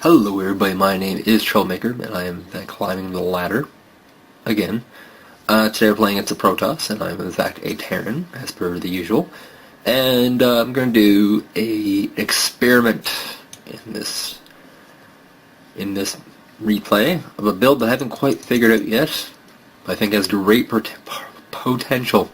Hello everybody, my name is Troublmaker, and I am climbing the ladder again. Today we're playing against a Protoss, and I'm in fact a Terran, as per the usual. And I'm going to do an experiment in this replay of a build that I haven't quite figured out yet, but I think has great potential.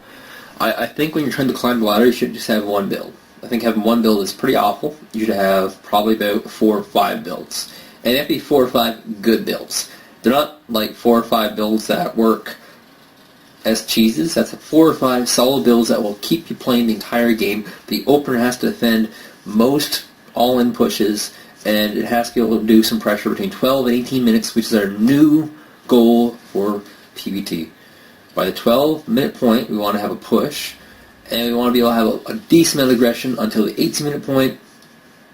I think when you're trying to climb the ladder, you should just have one build. I think having one build is pretty awful. You should have probably about 4 or 5 builds. And they have to be 4 or 5 good builds. They're not like 4 or 5 builds that work as cheeses. That's 4 or 5 solid builds that will keep you playing the entire game. The opener has to defend most all-in pushes, and it has to be able to do some pressure between 12 and 18 minutes, which is our new goal for PvT. By the 12-minute point, we want to have a push, and we want to be able to have a decent amount of aggression until the 18-minute point.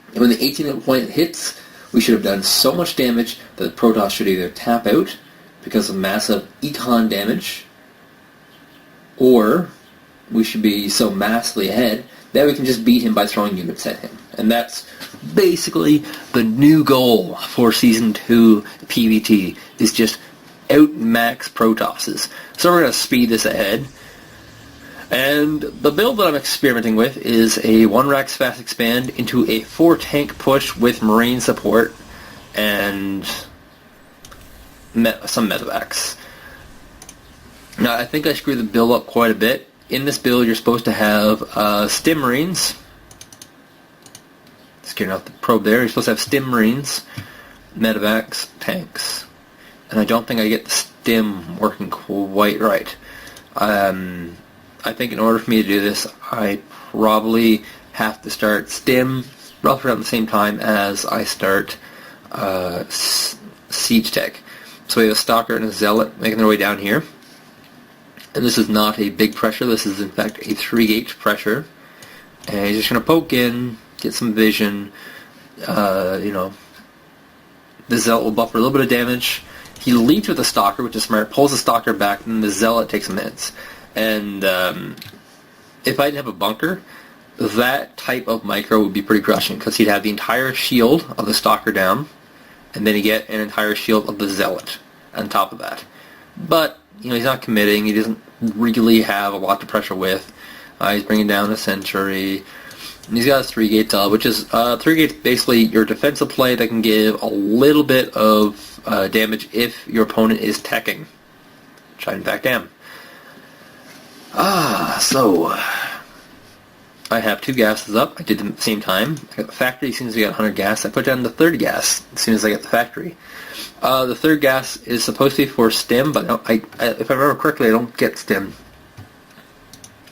And when the 18-minute point hits, we should have done so much damage that the Protoss should either tap out because of massive econ damage, or we should be so massively ahead that we can just beat him by throwing units at him. And that's basically the new goal for Season 2 PvT, is just outmax Protosses. So we're going to speed this ahead. And the build that I'm experimenting with is a 1 Rax fast expand into a 4 tank push with marine support and some Medivacs. Now I think I screwed the build up quite a bit. In this build you're supposed to have Stim Marines. Just getting off the probe there. You're supposed to have Stim Marines, Medivacs, tanks. And I don't think I get the Stim working quite right. I think in order for me to do this, I probably have to start Stim roughly around the same time as I start Siege Tech. So we have a Stalker and a Zealot making their way down here. And this is not a big pressure, this is in fact a 3-gauge pressure. And he's just going to poke in, get some vision, the Zealot will buffer a little bit of damage. He leads with the Stalker, which is smart, pulls the Stalker back, and the Zealot takes some hits. And if I didn't have a bunker, that type of micro would be pretty crushing, because he'd have the entire shield of the Stalker down, and then you get an entire shield of the Zealot on top of that. But, he's not committing, he doesn't really have a lot to pressure with. He's bringing down a Sentry, and he's got a 3-gate sub, which is, 3-gate's basically your defensive play that can give a little bit of damage if your opponent is teching, which I in fact am. So I have 2 gases up. I did them at the same time. I got the factory as soon as we got 100 gas. I put down the 3rd gas as soon as I got the factory. The 3rd gas is supposed to be for Stim, but if I remember correctly, I don't get Stim.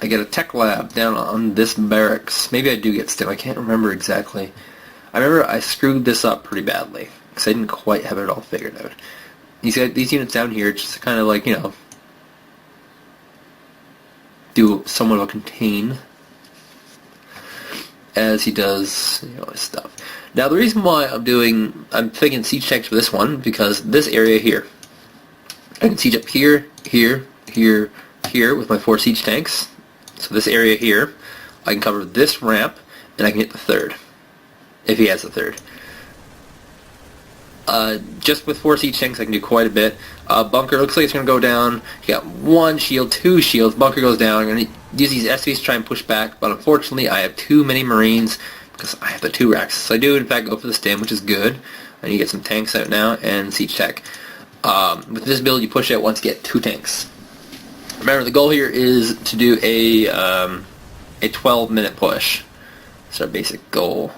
I get a tech lab down on this barracks. Maybe I do get Stim. I can't remember exactly. I remember I screwed this up pretty badly because I didn't quite have it all figured out. He's got these units down here, just kind of like, do somewhat of a contain as he does his stuff. Now the reason why I'm thinking siege tanks for this one, because this area here, I can siege up here, here, here, here with my 4 siege tanks. So this area here, I can cover this ramp, and I can hit the 3rd, if he has the 3rd. Just with 4 siege tanks I can do quite a bit. Bunker looks like it's going to go down. You got 1 shield, 2 shields. Bunker goes down. I'm going to use these SVs to try and push back, but unfortunately I have too many Marines because I have the 2 racks. So I do in fact go for the Stim, which is good. I need to get some tanks out now and siege tech. With this build you push out once you get 2 tanks. Remember the goal here is to do a 12-minute push. That's our basic goal.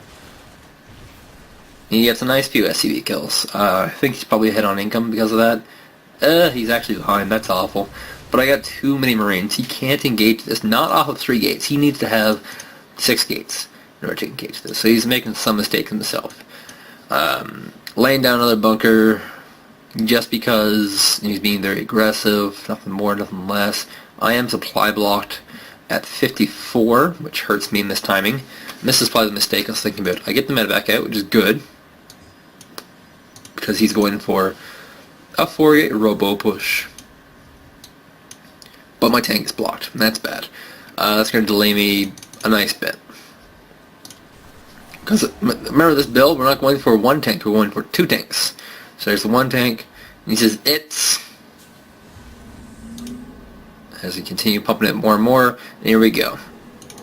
He gets a nice few SCV kills. I think he's probably ahead on income because of that. He's actually behind. That's awful. But I got too many Marines. He can't engage this. Not off of 3 gates. He needs to have 6 gates in order to engage this. So he's making some mistakes himself. Laying down another bunker just because he's being very aggressive. Nothing more, nothing less. I am supply blocked at 54, which hurts me in this timing. And this is probably the mistake I was thinking about. I get the Medivac out, which is good, because he's going for a 4-gate robo push. But my tank is blocked, and that's bad. That's going to delay me a nice bit. Because remember this build, we're not going for one tank, we're going for two tanks. So there's the one tank, and he says it's. As we continue pumping it more and more, and here we go.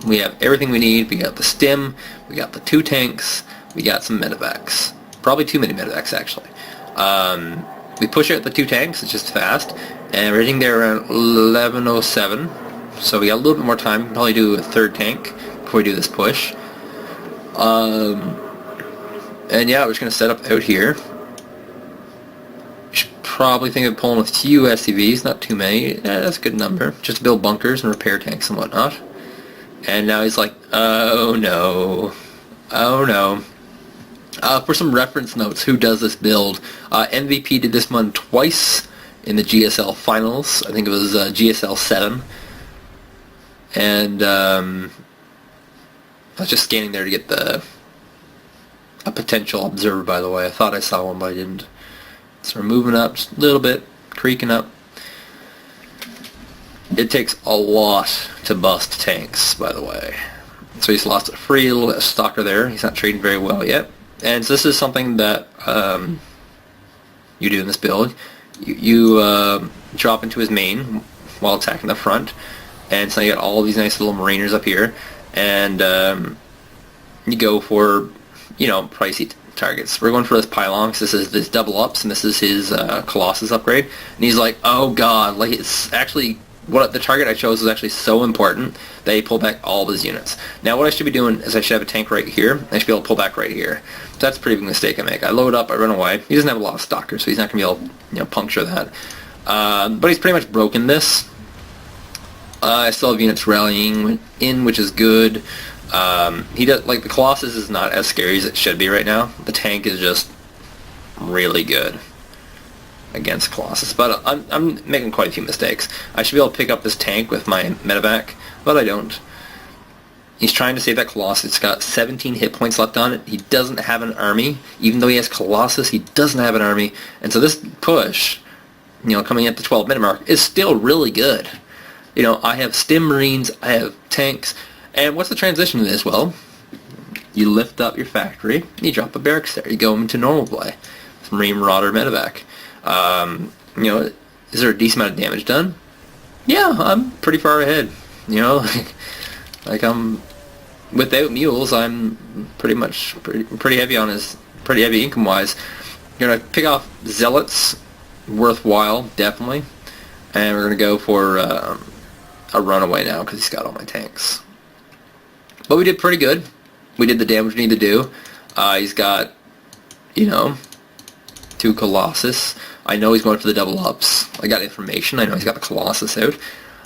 We have everything we need. We got the Stim, we got the two tanks, we got some Medivacs. Probably too many Medivacs, actually. We push out the two tanks, it's just fast, and we're hitting there around 11:07. So we got a little bit more time. We can probably do a third tank before we do this push. And yeah, we're just going to set up out here. You should probably think of pulling a few SCVs, not too many. That's a good number. Just to build bunkers and repair tanks and whatnot. And now he's like, oh no. Oh no. For some reference notes, who does this build? MVP did this one twice in the GSL finals. I think it was GSL 7. And I was just scanning there to get a potential observer, by the way. I thought I saw one, but I didn't. So we're moving up just a little bit, creaking up. It takes a lot to bust tanks, by the way. So he's lost a free little stalker there. He's not trading very well yet. And so this is something that you do in this build. You drop into his main while attacking the front. And so you got all these nice little mariners up here. And you go for, you know, pricey targets. We're going for this pylon because this is this double ups, and this is his Colossus upgrade. And he's like, oh god, like it's actually, what the target I chose was actually so important that he pulled back all of his units. Now what I should be doing is I should have a tank right here. I should be able to pull back right here. So that's a pretty big mistake I make. I load up, I run away. He doesn't have a lot of stalkers, so he's not going to be able to, you know, puncture that. But he's pretty much broken this. I still have units rallying in, which is good. He does, like, the Colossus is not as scary as it should be right now. The tank is just really good against Colossus, but I'm making quite a few mistakes. I should be able to pick up this tank with my Medivac, but I don't. He's trying to save that Colossus. It's got 17 hit points left on it. He doesn't have an army. Even though he has Colossus, he doesn't have an army. And so this push, you know, coming at the 12-minute mark, is still really good. You know, I have Stim Marines, I have tanks, and what's the transition to this? Well, you lift up your factory, and you drop a barracks there. You go into normal play. It's Marauder Medivac. You know, is there a decent amount of damage done? Yeah, I'm pretty far ahead. You know, like I'm, without mules, I'm pretty heavy on his, pretty heavy income-wise. You're gonna pick off zealots, worthwhile, definitely, and we're gonna go for a runaway now because he's got all my tanks. But we did pretty good. We did the damage we need to do. He's got, you know, 2 Colossus. I know he's going for the double ups. I got information. I know he's got the Colossus out.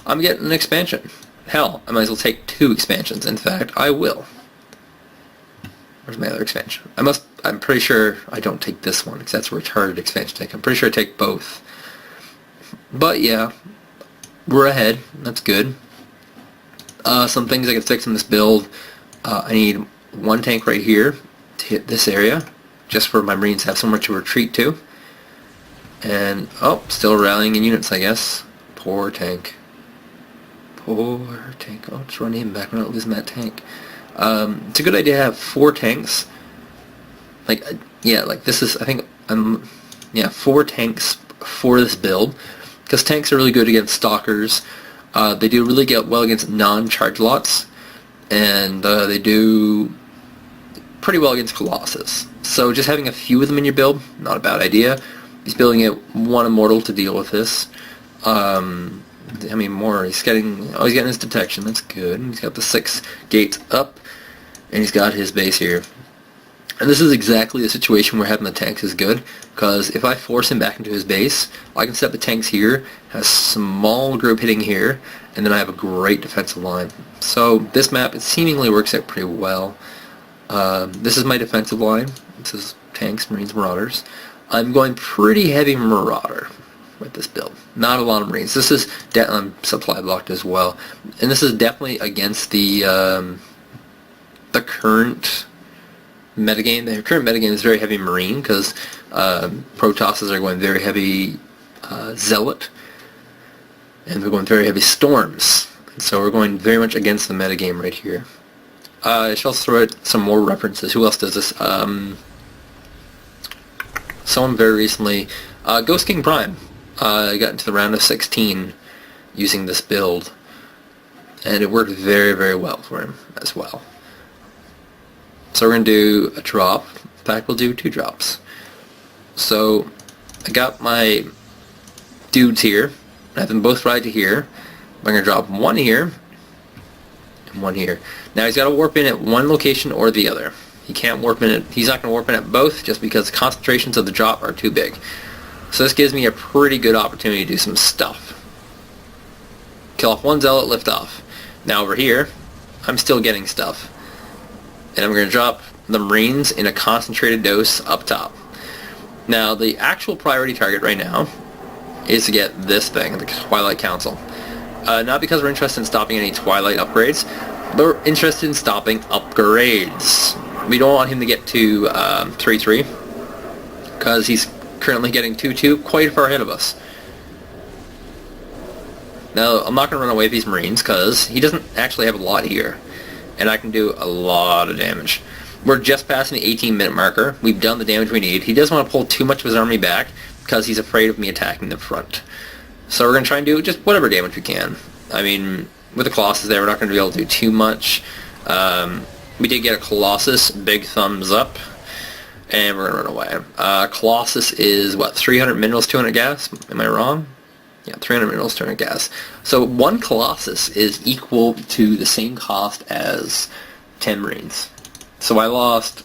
I'm getting an expansion. Hell, I might as well take 2 expansions. In fact, I will. Where's my other expansion? I'm pretty sure I don't take this one because that's a retarded expansion take. I'm pretty sure I take both. But yeah, we're ahead. That's good. Some things I can fix in this build. I need 1 tank right here to hit this area, just for my Marines to have somewhere to retreat to. And, oh, still rallying in units, I guess. Poor tank. Poor tank. Oh, just run him back. We're not losing that tank. It's a good idea to have 4 tanks. Like, yeah, like this is, I think, 4 tanks for this build. Because tanks are really good against stalkers. They do really get well against non-charge lots. And they do pretty well against Colossus. So just having a few of them in your build, not a bad idea. He's building it 1 immortal to deal with this. I mean, more. He's getting his detection. That's good. He's got the 6 gates up, and he's got his base here. And this is exactly the situation where having the tanks is good, because if I force him back into his base, I can set the tanks here, have a small group hitting here, and then I have a great defensive line. So this map, it seemingly works out pretty well. This is my defensive line. This is tanks, Marines, Marauders. I'm going pretty heavy Marauder with this build. Not a lot of Marines. This is supply blocked as well, and this is definitely against the current metagame. The current metagame is very heavy Marine because protosses are going very heavy Zealot, and we're going very heavy Storms. And so we're going very much against the metagame right here. I shall throw out some more references. Who else does this? Someone very recently, Ghost King Prime, got into the round of 16 using this build, and it worked very, very well for him as well. So we're going to do a drop. In fact, we'll do 2 drops. So I got my dudes here. I have them both right to here. I'm going to drop one here and one here. Now he's got to warp in at one location or the other. He can't warp in it. He's not going to warp in at both just because the concentrations of the drop are too big. So this gives me a pretty good opportunity to do some stuff. Kill off one zealot, lift off. Now over here, I'm still getting stuff. And I'm going to drop the Marines in a concentrated dose up top. Now the actual priority target right now is to get this thing, the Twilight Council. Not because we're interested in stopping any Twilight upgrades, but we're interested in stopping upgrades. We don't want him to get to 3-3, because he's currently getting 2-2, quite far ahead of us. Now, I'm not going to run away with these Marines, because he doesn't actually have a lot here, and I can do a lot of damage. We're just passing the 18-minute marker. We've done the damage we need. He doesn't want to pull too much of his army back, because he's afraid of me attacking the front. So we're going to try and do just whatever damage we can. I mean, with the Colossus there, we're not going to be able to do too much. We did get a Colossus, big thumbs up, and we're going to run away. Colossus is, what, 300 minerals, 200 gas? Am I wrong? Yeah, 300 minerals, 200 gas. So one Colossus is equal to the same cost as 10 Marines. So I lost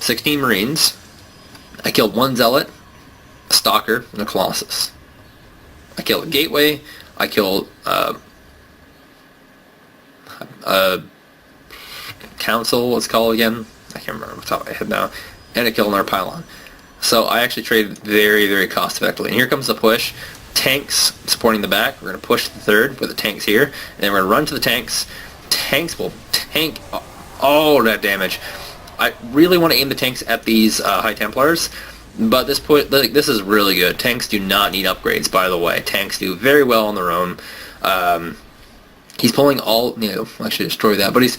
16 Marines. I killed one Zealot, a Stalker, and a Colossus. I killed a Gateway. I killed Council, what's it called again? I can't remember off the top of my head now. And I killed another Pylon. So I actually traded very, very cost effectively. And here comes the push. Tanks supporting the back. We're going to push the third with the tanks here. And then we're going to run to the tanks. Tanks will tank all that damage. I really want to aim the tanks at these High Templars. But this is really good. Tanks do not need upgrades, by the way. Tanks do very well on their own. He's pulling all... I should destroy that. But he's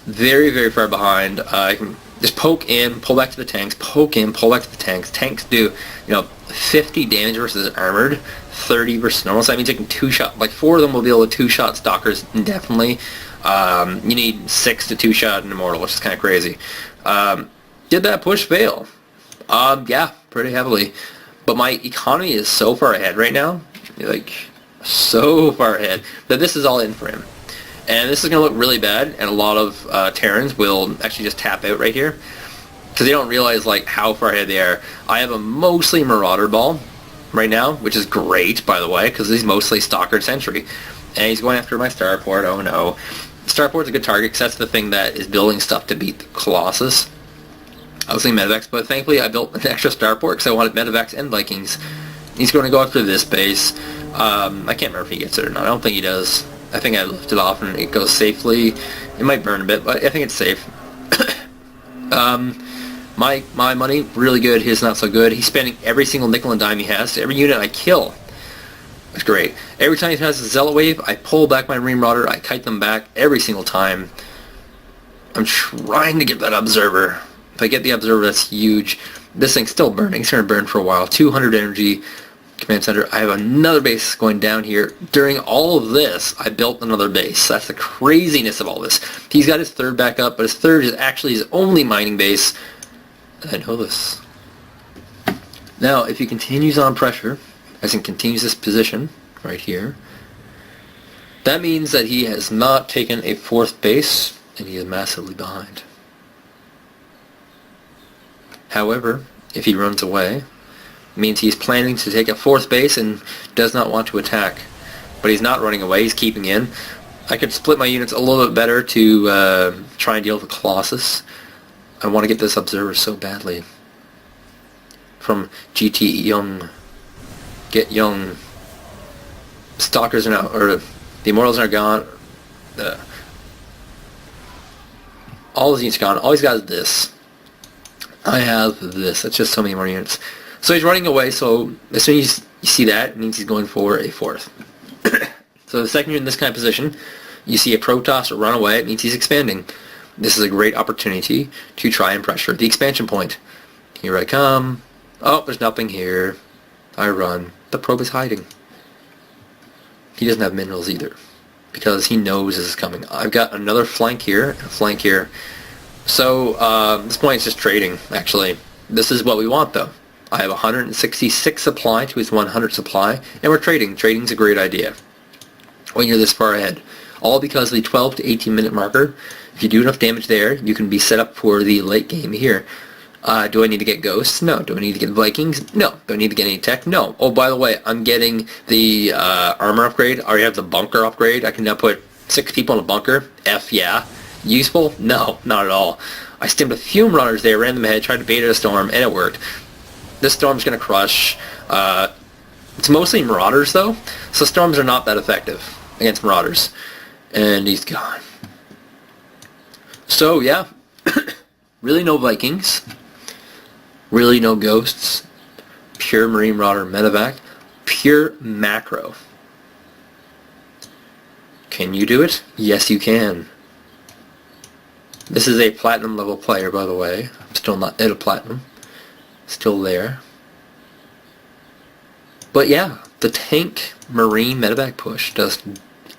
very, very far behind. I can just poke in, pull back to the tanks, poke in, pull back to the tanks. Tanks do, 50 damage versus armored, 30 versus normal. So that means taking 2-shot, like 4 of them will be able to 2-shot Stalkers indefinitely. You need 6 to 2-shot an Immortal, which is kind of crazy. Did that push fail? Yeah, pretty heavily. But my economy is so far ahead right now, so far ahead, that this is all in for him. And this is going to look really bad, and a lot of Terrans will actually just tap out right here, because they don't realize how far ahead they are. I have a mostly Marauder ball right now, which is great, by the way, because he's mostly Stalker Sentry. And he's going after my Starport, oh no. Starport's a good target, because that's the thing that is building stuff to beat the Colossus. I was thinking Medivacs, but thankfully I built an extra Starport, because I wanted Medivacs and Vikings. He's going to go after this base. I can't remember if he gets it or not. I don't think he does. I think I lift it off and it goes safely. It might burn a bit, but I think it's safe. My money, really good. His not so good. He's spending every single nickel and dime he has. Every unit I kill. It's great. Every time he has a Zealot wave, I pull back my Marauder. I kite them back every single time. I'm trying to get that Observer. If I get the Observer, that's huge. This thing's still burning. It's going to burn for a while. 200 energy. Command center. I have another base going down here. During all of this, I built another base. That's the craziness of all this. He's got his third back up, but his third is actually his only mining base. I know this. Now, if he continues on pressure, as in continues this position, right here, that means that he has not taken a 4th base, and he is massively behind. However, if he runs away, means he's planning to take a 4th base and does not want to attack. But he's not running away, he's keeping in. I could split my units a little bit better to try and deal with the Colossus. I want to get this Observer so badly. From GT Young. Get Young. Stalkers are now, or the Immortals are gone. All his units are gone. All he's got is this. I have this. That's just so many more units. So he's running away, so as soon as you see that, it means he's going for a 4th. So the second you're in this kind of position, You see a protoss run away, it means he's expanding. This is a great opportunity to try and pressure the expansion point. Here I come. Oh, there's nothing here. I run. The probe is hiding. He doesn't have minerals either, because he knows this is coming. I've got another flank here, and a flank here. So, this point is just trading, actually. This is what we want, though. I have 166 supply to his 100 supply, and we're trading. Trading's a great idea when you're this far ahead. All because of the 12 to 18 minute marker. If you do enough damage there, you can be set up for the late game here. Do I need to get ghosts? No. Do I need to get Vikings? No. Do I need to get any tech? No. Oh, by the way, I'm getting the armor upgrade. I already have the bunker upgrade. I can now put 6 people in a bunker. F yeah. Useful? No, not at all. I stimmed a few runners there, ran them ahead, tried to bait at a storm, and it worked. This storm's going to crush. It's mostly Marauders, though, so storms are not that effective against Marauders. And he's gone. So, yeah. Really no Vikings. Really no ghosts. Pure Marine Marauder Medivac. Pure macro. Can you do it? Yes, you can. This is a platinum level player, by the way. I'm still not at a platinum. Still there. But yeah, the tank Marine Medivac push does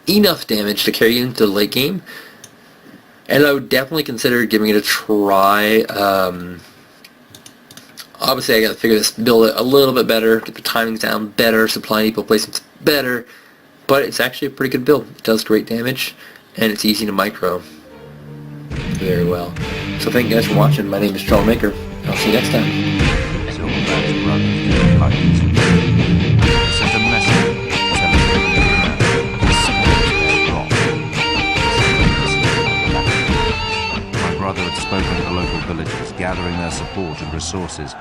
enough damage to carry you into the late game. And I would definitely consider giving it a try. Obviously, I got to figure this, build it a little bit better, get the timings down better, supply equal placements better. But it's actually a pretty good build. It does great damage, and it's easy to micro very well. So thank you guys for watching. My name is Troublmaker. I'll see you next time. My brother had spoken to local villagers, gathering their support and resources.